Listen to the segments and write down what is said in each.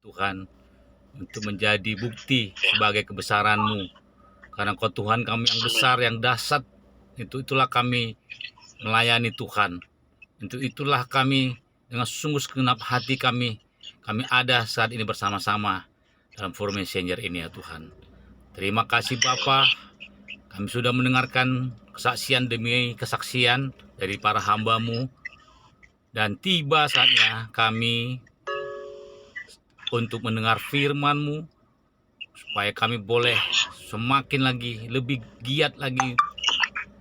Tuhan, untuk menjadi bukti sebagai kebesaran-Mu. Karena Kau Tuhan kami yang besar, yang dahsyat, itulah kami melayani Tuhan. Itulah kami dengan sungguh segenap hati kami ada saat ini bersama-sama dalam forum messenger ini ya Tuhan. Terima kasih Bapa, kami sudah mendengarkan kesaksian demi kesaksian dari para hamba-Mu, dan tiba saatnya kami untuk mendengar firman-Mu, supaya kami boleh semakin lagi, lebih giat lagi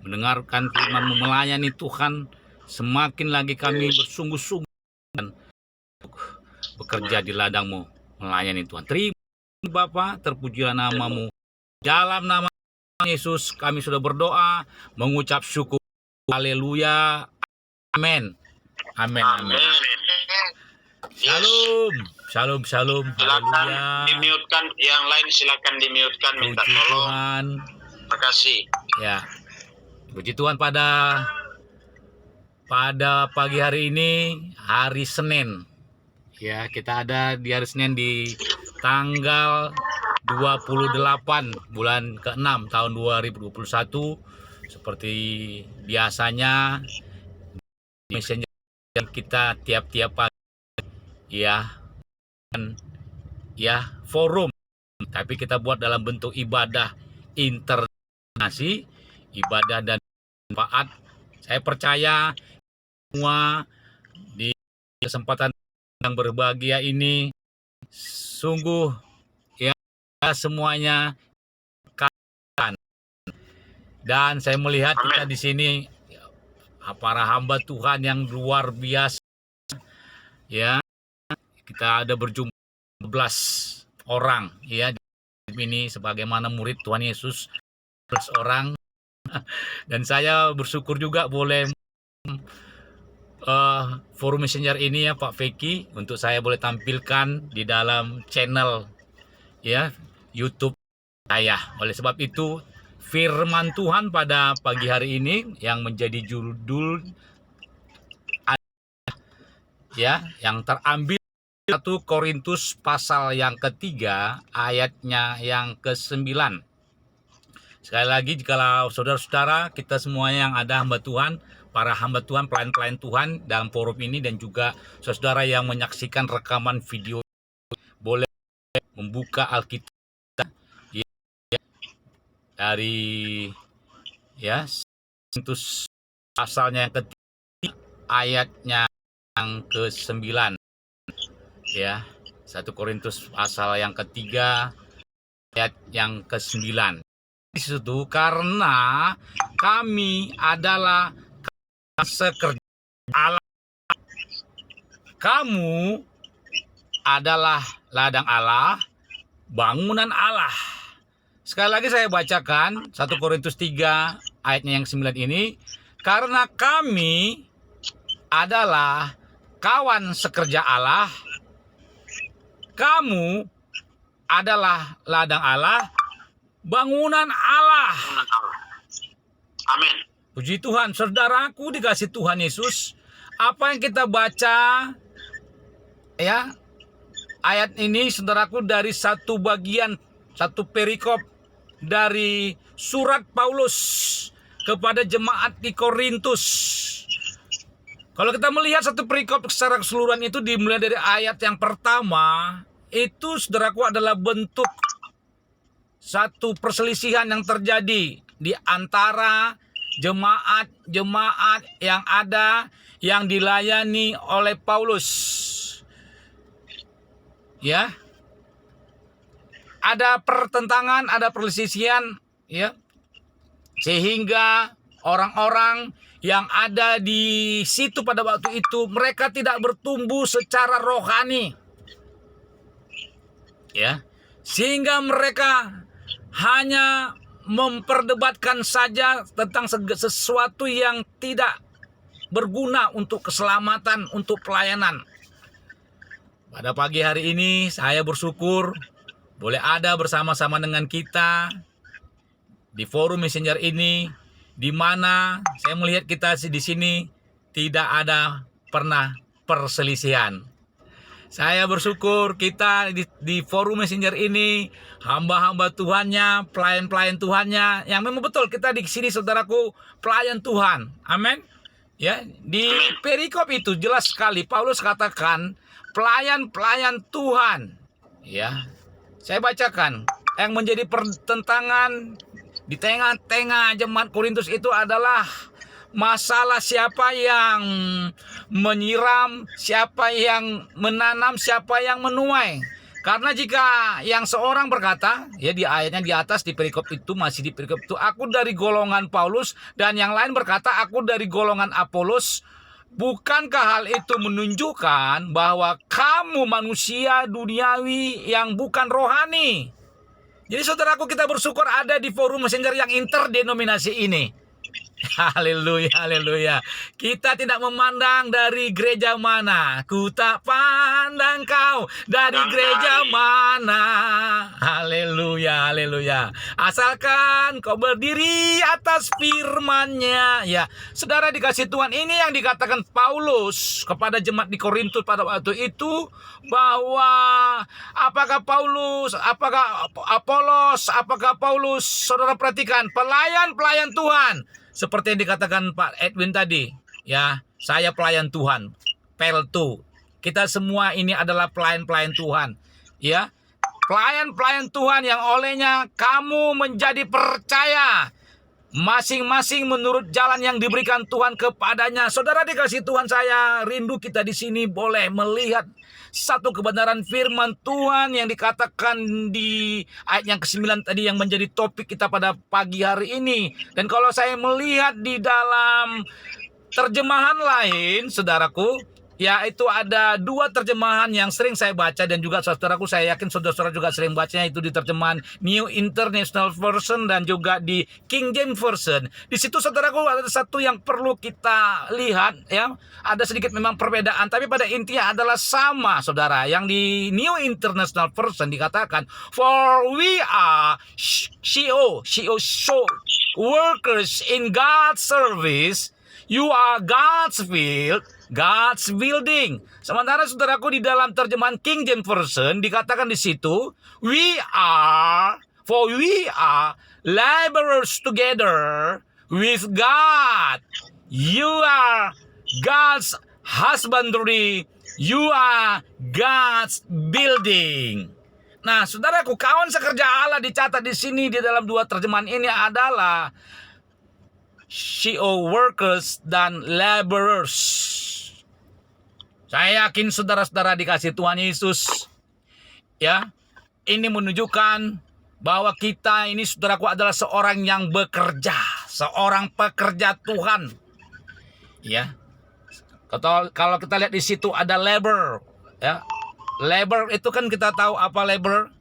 mendengarkan firman-Mu, melayani Tuhan. Semakin lagi kami bersungguh-sungguh dan bekerja di ladang-Mu, melayani Tuhan. Terima kasih Bapa, terpujilah nama-Mu. Dalam nama Yesus kami sudah berdoa, mengucap syukur. Haleluya. Amin. Amin. Amin. Shalom. Shalom. Shalom. Silakan Haleluya. di-mute-kan, yang lain silakan di-mute-kan, minta Puji tolong. Tuhan. Terima kasih. Ya. Puji Tuhan, pada pagi hari ini, hari Senin. Ya, kita ada di hari Senin di tanggal 28 bulan ke-6 tahun 2021. Seperti biasanya messenger kita tiap-tiap pagi ya forum, tapi kita buat dalam bentuk ibadah internasi, ibadah dan manfaat. Saya percaya semua di kesempatan yang berbahagia ini sungguh ya semuanya kan. Dan saya melihat kita di sini para hamba Tuhan yang luar biasa ya. Kita ada berjumlah 11 orang ya di ini sebagaimana murid Tuhan Yesus 11 orang. Dan saya bersyukur juga boleh forum messenger ini ya Pak Feki, untuk saya boleh tampilkan di dalam channel ya YouTube saya. Oleh sebab itu firman Tuhan pada pagi hari ini yang menjadi judul ya yang terambil 1 Korintus pasal yang ketiga ayatnya yang ke-9. Sekali lagi, jikalau saudara-saudara kita semuanya yang ada hamba Tuhan, para hamba Tuhan, pelayan-pelayan Tuhan dalam forum ini, dan juga saudara yang menyaksikan rekaman video, boleh membuka Alkitab ya, dari ya Korintus pasalnya yang ketiga ayatnya yang ke-9 ya. 1 Korintus pasal yang ketiga ayat yang ke-9. Itu karena kami adalah sekerja Allah, kamu adalah ladang Allah, bangunan Allah. Sekali lagi saya bacakan 1 Korintus 3 ayatnya yang 9 ini. Karena kami adalah kawan sekerja Allah, kamu adalah ladang Allah, bangunan Allah. Amin. Puji Tuhan, saudaraku dikasih Tuhan Yesus. Apa yang kita baca ya ayat ini saudaraku dari satu bagian, satu perikop dari surat Paulus kepada jemaat di Korintus. Kalau kita melihat satu perikop secara keseluruhan itu dimulai dari ayat yang pertama, itu saudaraku adalah bentuk satu perselisihan yang terjadi di antara jemaat-jemaat yang ada yang dilayani oleh Paulus. Ya. Ada pertentangan, ada perselisihan ya. Sehingga orang-orang yang ada di situ pada waktu itu mereka tidak bertumbuh secara rohani. Ya. Sehingga mereka hanya memperdebatkan saja tentang sesuatu yang tidak berguna untuk keselamatan, untuk pelayanan. Pada pagi hari ini saya bersyukur boleh ada bersama-sama dengan kita di forum messenger ini, di mana saya melihat kita di sini tidak ada pernah perselisihan. Saya bersyukur kita di forum Messenger ini, hamba-hamba Tuhannya, pelayan-pelayan Tuhannya, yang memang betul kita di sini saudaraku, pelayan Tuhan. Amin. Ya, di perikop itu jelas sekali Paulus katakan pelayan-pelayan Tuhan. Ya. Saya bacakan yang menjadi pertentangan di tengah-tengah jemaat Korintus itu adalah masalah siapa yang menyiram, siapa yang menanam, siapa yang menuai. Karena jika yang seorang berkata, ya di ayatnya di atas di perikop itu, masih di perikop itu, aku dari golongan Paulus, dan yang lain berkata aku dari golongan Apolos, bukankah hal itu menunjukkan bahwa kamu manusia duniawi yang bukan rohani? Jadi saudaraku, kita bersyukur ada di forum Messenger yang interdenominasi ini. Haleluya, haleluya. Kita tidak memandang dari gereja mana. Ku tak pandang kau dari gereja mana. Haleluya, haleluya. Asalkan kau berdiri atas firman-Nya. Ya, saudara dikasih Tuhan, ini yang dikatakan Paulus kepada jemaat di Korintus pada waktu itu, bahwa apakah Paulus, apakah Apolos, apakah Paulus, saudara perhatikan, pelayan-pelayan Tuhan. Seperti yang dikatakan Pak Edwin tadi, ya, saya pelayan Tuhan, Peltu. Kita semua ini adalah pelayan-pelayan Tuhan, ya. Pelayan-pelayan Tuhan yang olehnya kamu menjadi percaya, masing-masing menurut jalan yang diberikan Tuhan kepadanya. Saudara dikasih Tuhan, saya rindu kita di sini boleh melihat satu kebenaran firman Tuhan yang dikatakan di ayat yang ke-9 tadi, yang menjadi topik kita pada pagi hari ini. Dan kalau saya melihat di dalam terjemahan lain, saudaraku, yaitu ada dua terjemahan yang sering saya baca, dan juga saudaraku, saya yakin saudara-saudara juga sering bacanya, itu di terjemahan New International Version dan juga di King James Version. Di situ saudaraku ada satu yang perlu kita lihat, ya. Ada sedikit memang perbedaan, tapi pada intinya adalah sama, saudara. Yang di New International Version dikatakan, for we are CO workers in God's service. You are God's field, God's building. Sementara saudaraku di dalam terjemahan King James Version dikatakan di situ, we are laborers together with God. You are God's husbandry. You are God's building. Nah, saudaraku, kawan sekerja Allah dicatat di sini di dalam dua terjemahan ini adalah CO workers dan laborers. Saya yakin saudara-saudara dikasih Tuhan Yesus, ya, ini menunjukkan bahwa kita ini, saudaraku, adalah seorang yang bekerja, seorang pekerja Tuhan. Ya. Kalau kita lihat di situ ada labor, ya. Labor itu kan kita tahu apa labor,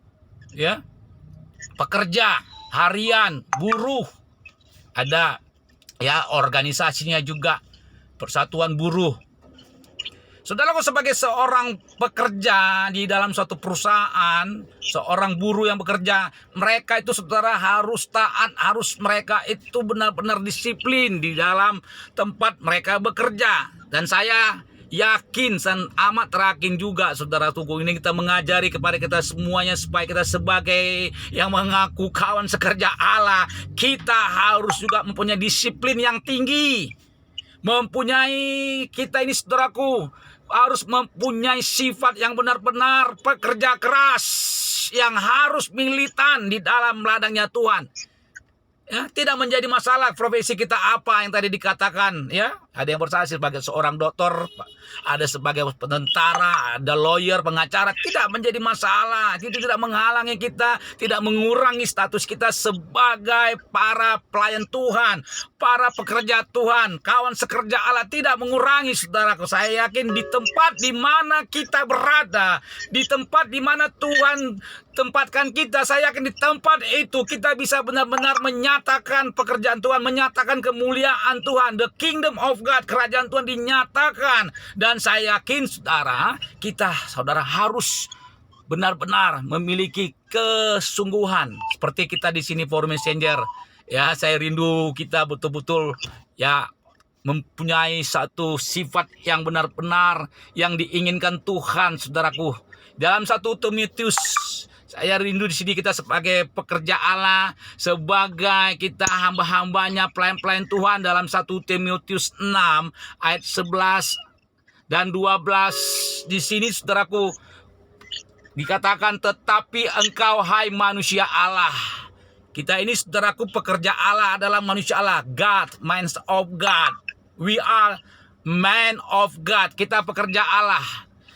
ya. Pekerja harian, buruh. Ada, ya, organisasinya juga, Persatuan Buruh. Saudaraku, sebagai seorang pekerja di dalam suatu perusahaan, seorang buruh yang bekerja, mereka itu, saudara, harus taat, harus mereka itu benar-benar disiplin di dalam tempat mereka bekerja. Dan saya yakin dan amat terakin juga, saudara tunggu, ini kita mengajari kepada kita semuanya supaya kita sebagai yang mengaku kawan sekerja Allah, kita harus juga mempunyai disiplin yang tinggi. Kita ini, saudaraku, harus mempunyai sifat yang benar-benar pekerja keras, yang harus militan di dalam ladangnya Tuhan. Ya, tidak menjadi masalah profesi kita apa yang tadi dikatakan, ya. Ada yang bersaksi sebagai seorang dokter, ada sebagai tentara, ada lawyer, pengacara, tidak menjadi masalah. Itu tidak menghalangi kita, tidak mengurangi status kita sebagai para pelayan Tuhan, para pekerja Tuhan, kawan sekerja Allah, tidak mengurangi, saudaraku. Saya yakin di tempat di mana kita berada, di tempat di mana Tuhan tempatkan kita, saya yakin di tempat itu kita bisa benar-benar menyatakan pekerjaan Tuhan, menyatakan kemuliaan Tuhan, the kingdom of God, kerajaan Tuhan dinyatakan. Dan saya yakin, saudara, saudara harus benar-benar memiliki kesungguhan seperti kita di sini forum Messenger. Ya, saya rindu kita betul-betul, ya, mempunyai satu sifat yang benar-benar yang diinginkan Tuhan, saudaraku. Dalam 1 Timotius, saya rindu di sini kita sebagai pekerja Allah, sebagai kita hamba-hambanya, pelayan-pelayan Tuhan, dalam 1 Timotius 6 ayat 11 dan 12. Di sini, saudaraku, dikatakan, tetapi engkau hai manusia Allah. Kita ini, saudaraku, pekerja Allah adalah manusia Allah. God, man of God. We are man of God. Kita pekerja Allah.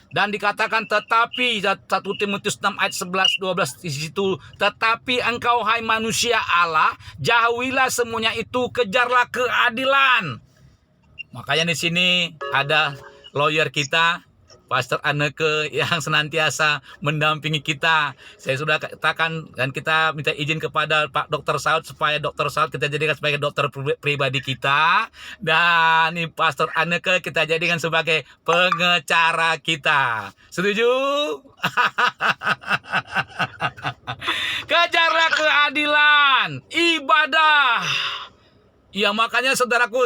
Dan dikatakan tetapi, 1 Timotius 6 ayat 11-12 di situ, tetapi engkau hai manusia Allah, jauhilah semuanya itu, kejarlah keadilan. Makanya di sini ada lawyer kita, Pastor Anneke, yang senantiasa mendampingi kita. Saya sudah katakan dan kita minta izin kepada Pak Dr. Saud supaya Dr. Saud kita jadikan sebagai dokter pribadi kita, dan ini Pastor Anneke kita jadikan sebagai pengacara kita. Setuju? Kejarlah keadilan, ibadah. Ya, makanya saudaraku,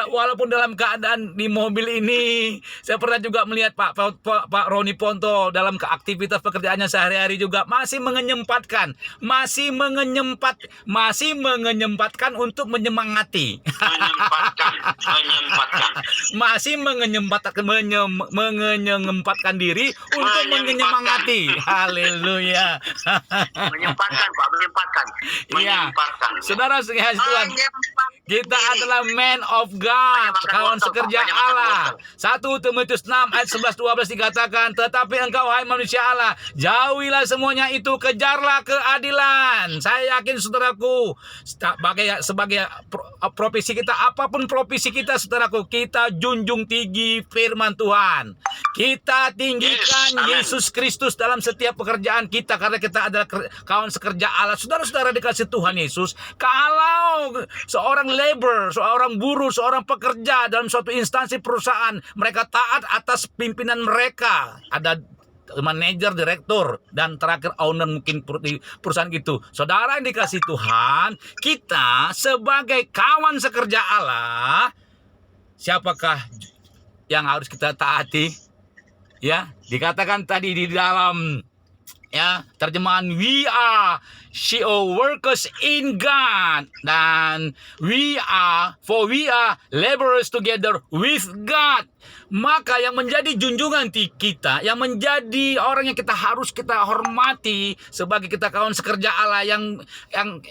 walaupun dalam keadaan di mobil ini, saya pernah juga melihat Pak Roni Ponto dalam aktivitas pekerjaannya sehari-hari juga masih menyempatkan untuk menyemangati. Masih menyempatkan diri untuk menyemangati. Haleluya. Menyempatkan. Iya. Saudara sekalian, Tuhan, kita adalah man of God, kawan sekerja Allah. 1 Timotius 6 ayat 11-12 dikatakan, tetapi engkau hai manusia Allah, jauhilah semuanya itu, kejarlah keadilan. Saya yakin, saudaraku, sebagai profesi kita, apapun profesi kita, saudaraku, kita junjung tinggi firman Tuhan. Kita tinggikan Yesus Kristus dalam setiap pekerjaan kita, karena kita adalah kawan sekerja Allah. Saudara-saudara dikasih Tuhan Yesus, kalau seorang labor, seorang buruh, seorang pekerja dalam suatu instansi perusahaan, mereka taat atas pimpinan mereka. Ada manajer, direktur, dan terakhir owner mungkin di perusahaan gitu. Saudara yang dikasih Tuhan, kita sebagai kawan sekerja Allah, siapakah yang harus kita taati? Ya, dikatakan tadi di dalam terjemahan, we are workers in God, dan we are laborers together with God. Maka yang menjadi junjungan kita, yang menjadi orang yang harus kita hormati sebagai kita kawan sekerja Allah, yang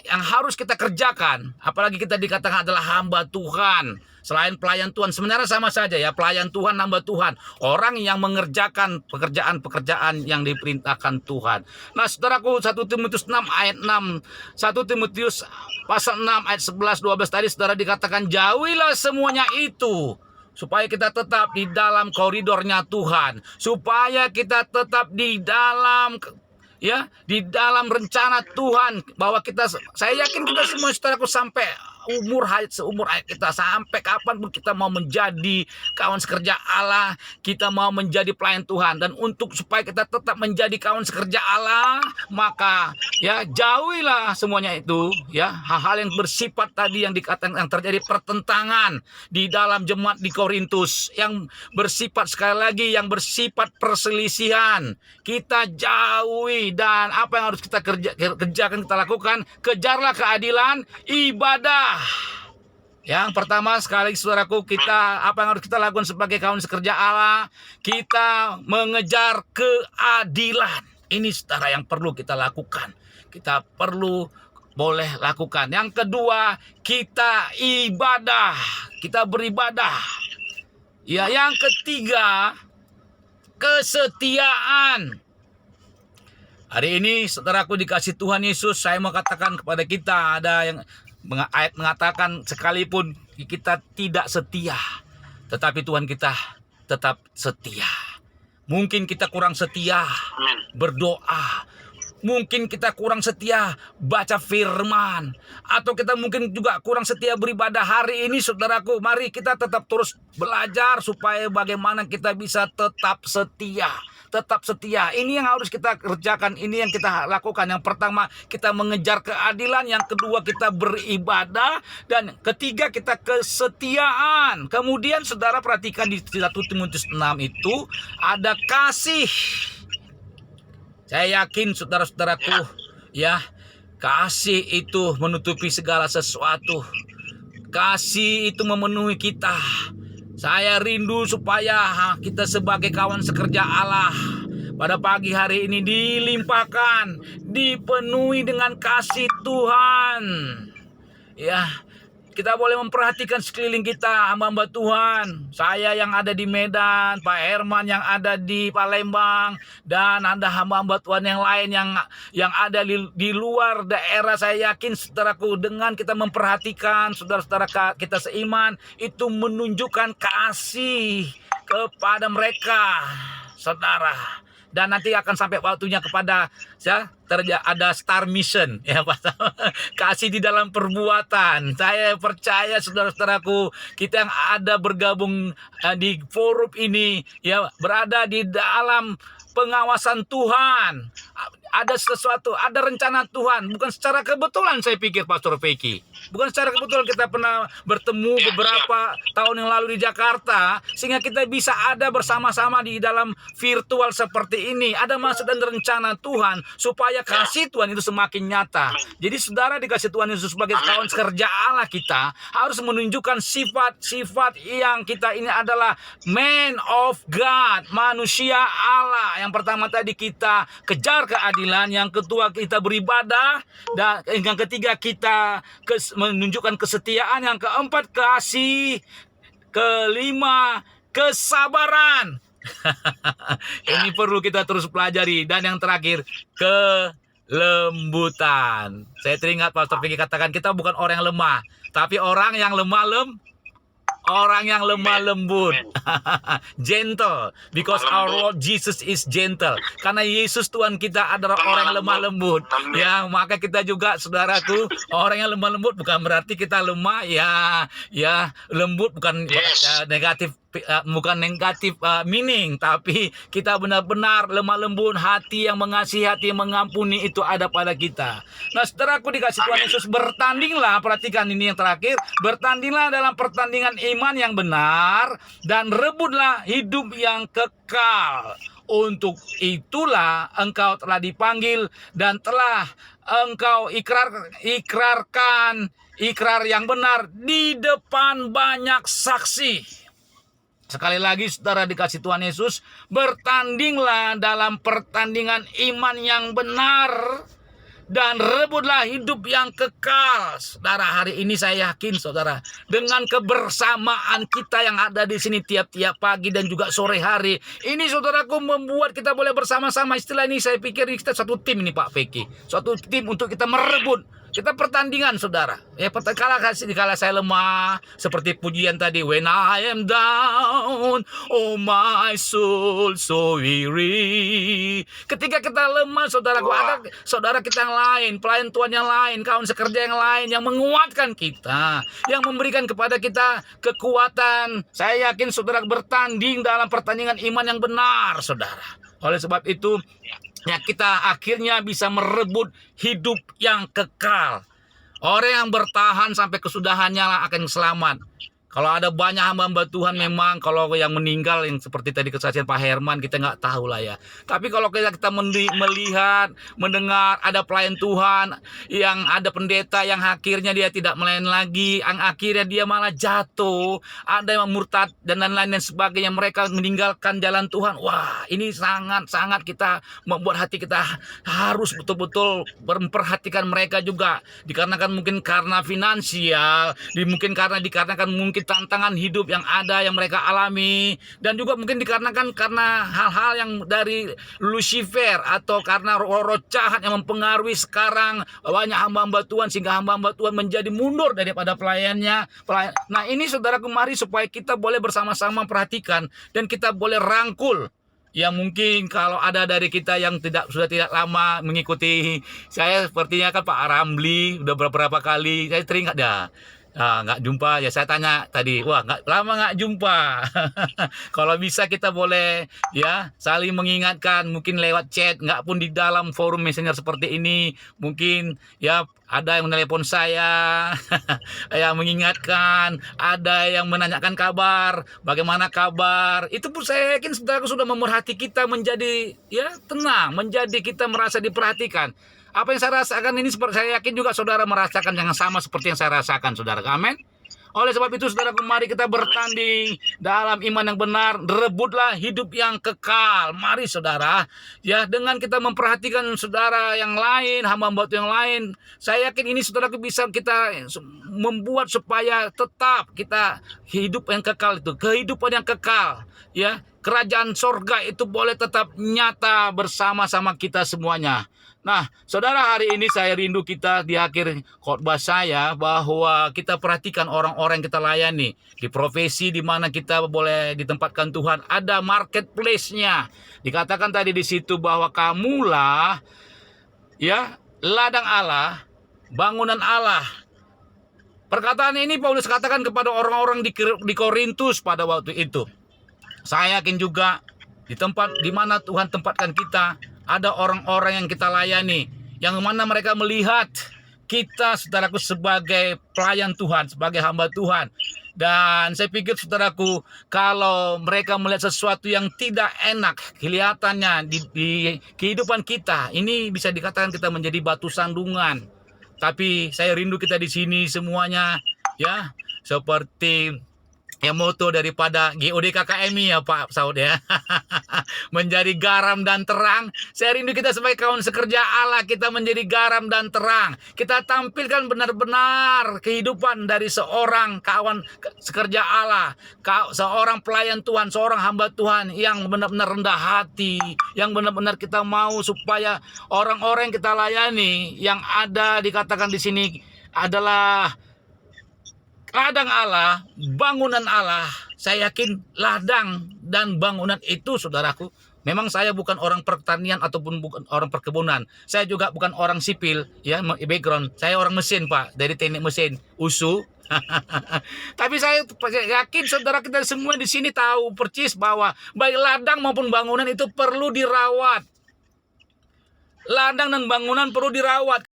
harus kita kerjakan, apalagi kita dikatakan adalah hamba Tuhan. Selain pelayan Tuhan, sebenarnya sama saja ya, pelayan Tuhan, hamba Tuhan, orang yang mengerjakan pekerjaan-pekerjaan yang diperintahkan Tuhan. Nah, saudaraku, 1 Timotius 6 ayat 6, 1 Timotius pasal 6 ayat 11-12 tadi, saudara, dikatakan jauhilah semuanya itu, supaya kita tetap di dalam koridornya Tuhan, supaya kita tetap di dalam rencana Tuhan, bahwa saya yakin kita semua, saudaraku, sampai seumur hayat kita, sampai kapanpun kita mau menjadi kawan sekerja Allah, kita mau menjadi pelayan Tuhan, dan supaya kita tetap menjadi kawan sekerja Allah, maka jauhilah semuanya itu, hal-hal yang bersifat tadi yang dikatakan yang terjadi pertentangan di dalam jemaat di Korintus, yang bersifat, sekali lagi, yang bersifat perselisihan, kita jauhi. Dan apa yang harus kita kerjakan, kita lakukan? Kejarlah keadilan, ibadah. Yang pertama, sekali lagi, saudaraku, apa yang harus kita lakukan sebagai kawan sekerja Allah? Kita mengejar keadilan. Ini, saudara, yang perlu kita lakukan. Kita boleh lakukan. Yang kedua, kita ibadah. Kita beribadah. Ya, yang ketiga, kesetiaan. Hari ini, saudaraku, dikasih Tuhan Yesus, saya mau katakan kepada kita, ada yang ayat mengatakan, sekalipun kita tidak setia, tetapi Tuhan kita tetap setia. Mungkin kita kurang setia berdoa, mungkin kita kurang setia baca firman, atau kita mungkin juga kurang setia beribadah. Hari ini, saudaraku, mari kita tetap terus belajar supaya bagaimana kita bisa tetap setia. tetap setia. Ini yang harus kita kerjakan, ini yang kita lakukan. Yang pertama, kita mengejar keadilan. Yang kedua, kita beribadah. Dan ketiga, kita kesetiaan. Kemudian saudara perhatikan di 1 Timotius 6 itu ada kasih. Saya yakin saudara-saudaraku, ya, kasih itu menutupi segala sesuatu. Kasih itu memenuhi kita. Saya rindu supaya kita sebagai kawan sekerja Allah pada pagi hari ini dilimpahkan, dipenuhi dengan kasih Tuhan. Ya, kita boleh memperhatikan sekeliling kita, hamba-hamba Tuhan. Saya yang ada di Medan, Pak Herman yang ada di Palembang, dan ada hamba-hamba Tuhan yang lain yang ada di luar daerah. Saya yakin saudaraku, dengan kita memperhatikan saudara-saudara kita seiman, itu menunjukkan kasih kepada mereka, saudara. Dan nanti akan sampai waktunya kepada ada star mission, ya Pak. Kasih di dalam perbuatan. Saya percaya saudara-saudaraku, kita yang ada bergabung di forum ini, ya, berada di dalam pengawasan Tuhan. Ada sesuatu, ada rencana Tuhan. Bukan secara kebetulan, saya pikir Pastor Peki. Bukan secara kebetulan kita pernah bertemu beberapa tahun yang lalu di Jakarta, sehingga kita bisa ada bersama-sama di dalam virtual seperti ini. Ada maksud dan rencana Tuhan supaya kasih Tuhan itu semakin nyata. Jadi saudara dikasih Tuhan Yesus sebagai kawan kerja Allah, kita harus menunjukkan sifat-sifat yang kita ini adalah man of God, manusia Allah. Yang pertama tadi kita kejar keadilan, yang kedua kita beribadah, dan yang ketiga kita menunjukkan kesetiaan, yang keempat kasih, kelima kesabaran. Ini perlu kita terus pelajari. Dan yang terakhir, kelembutan. Saya teringat Pastor Vicky katakan, kita bukan orang yang lemah, tapi orang yang lemah lembut. Gentle, because our Lord Jesus is gentle. Karena Yesus Tuhan kita adalah orang yang lemah lembut. Ya, maka kita juga, saudaraku, orang yang lemah lembut bukan berarti kita lemah, ya lembut bukan negatif, bukan negatif meaning, tapi kita benar-benar lemah lembut, hati yang mengasihi, hati yang mengampuni itu ada pada kita. Nah, saudaraku dikasih Tuhan Yesus, bertandinglah, perhatikan ini yang terakhir, bertandinglah dalam pertandingan iman yang benar dan rebutlah hidup yang kekal. Untuk itulah engkau telah dipanggil dan telah engkau ikrarkan ikrar yang benar di depan banyak saksi. Sekali lagi saudara dikasih Tuhan Yesus, bertandinglah dalam pertandingan iman yang benar dan rebutlah hidup yang kekal. Saudara, hari ini saya yakin saudara, dengan kebersamaan kita yang ada di sini tiap-tiap pagi dan juga sore hari, ini saudaraku membuat kita boleh bersama-sama. Istilah ini saya pikir kita satu tim ini Pak Peki, suatu tim untuk kita merebut. Kita pertandingan saudara. Ya, kala saya lemah, seperti pujian tadi, when I am down, oh my soul so weary. Ketika kita lemah saudaraku, ada saudara kita yang lain, pelayan Tuhan yang lain, kawan sekerja yang lain yang menguatkan kita, yang memberikan kepada kita kekuatan. Saya yakin saudara bertanding dalam pertandingan iman yang benar saudara. Oleh sebab itu, ya, kita akhirnya bisa merebut hidup yang kekal. Orang yang bertahan sampai kesudahannya lah akan selamat. Kalau ada banyak hamba-hamba Tuhan, memang kalau yang meninggal, yang seperti tadi kesaksian Pak Herman, kita nggak tahu lah ya. Tapi kalau kita melihat, mendengar ada pelayan Tuhan, yang ada pendeta yang akhirnya dia tidak melayani lagi, yang akhirnya dia malah jatuh, ada yang murtad dan lain-lain dan sebagainya, mereka meninggalkan jalan Tuhan. Wah, ini sangat-sangat kita membuat hati kita harus betul-betul memperhatikan mereka juga. Dikarenakan mungkin karena finansial, dikarenakan mungkin tantangan hidup yang ada yang mereka alami, dan juga mungkin dikarenakan karena hal-hal yang dari Lucifer atau karena roh-roh jahat yang mempengaruhi sekarang banyak hamba-hamba Tuhan, sehingga hamba-hamba Tuhan menjadi mundur daripada pelayannya. Nah, ini saudara, kemari supaya kita boleh bersama-sama perhatikan dan kita boleh rangkul. Ya, mungkin kalau ada dari kita yang sudah tidak lama mengikuti saya, sepertinya kan Pak Ramli udah beberapa kali saya teringat dah. Nggak jumpa, ya saya tanya tadi, wah nggak lama nggak jumpa. Kalau bisa kita boleh ya saling mengingatkan, mungkin lewat chat, nggak pun di dalam forum messenger seperti ini. Mungkin ya ada yang menelepon saya, yang mengingatkan, ada yang menanyakan kabar, bagaimana kabar. Itu pun saya yakin saudaraku sudah memerhati kita menjadi ya tenang, menjadi kita merasa diperhatikan. Apa yang saya rasakan ini, seperti saya yakin juga saudara merasakan yang sama seperti yang saya rasakan, saudara. Amin. Oleh sebab itu, saudara, mari kita bertanding dalam iman yang benar, rebutlah hidup yang kekal. Mari, saudara, ya dengan kita memperhatikan saudara yang lain, hamba-hamba yang lain, saya yakin ini, saudara, bisa kita membuat supaya tetap kita hidup yang kekal itu, kehidupan yang kekal, ya. Kerajaan sorga itu boleh tetap nyata bersama-sama kita semuanya. Nah, saudara, hari ini saya rindu kita di akhir khotbah saya bahwa kita perhatikan orang-orang yang kita layani di profesi di mana kita boleh ditempatkan Tuhan. Ada marketplace-nya. Dikatakan tadi di situ bahwa kamulah ya ladang Allah, bangunan Allah. Perkataan ini Paulus katakan kepada orang-orang di Korintus pada waktu itu. Saya yakin juga di tempat di mana Tuhan tempatkan kita, ada orang-orang yang kita layani, yang mana mereka melihat kita, saudaraku, sebagai pelayan Tuhan, sebagai hamba Tuhan. Dan saya pikir, saudaraku, kalau mereka melihat sesuatu yang tidak enak kelihatannya di kehidupan kita, ini bisa dikatakan kita menjadi batu sandungan. Tapi saya rindu kita di sini semuanya, ya, seperti yang moto daripada GODKKMI ya Pak Saud ya. Menjadi garam dan terang. Saya rindu kita sebagai kawan sekerja Allah, kita menjadi garam dan terang. Kita tampilkan benar-benar kehidupan dari seorang kawan sekerja Allah, seorang pelayan Tuhan, seorang hamba Tuhan yang benar-benar rendah hati, yang benar-benar kita mau supaya orang-orang yang kita layani, yang ada dikatakan di sini adalah ladang Allah, bangunan Allah. Saya yakin ladang dan bangunan itu, saudaraku, memang saya bukan orang pertanian ataupun bukan orang perkebunan. Saya juga bukan orang sipil, ya, background. Saya orang mesin, Pak, dari teknik mesin, USU. Tapi saya yakin saudara kita semua di sini tahu percis bahwa baik ladang maupun bangunan itu perlu dirawat. Ladang dan bangunan perlu dirawat.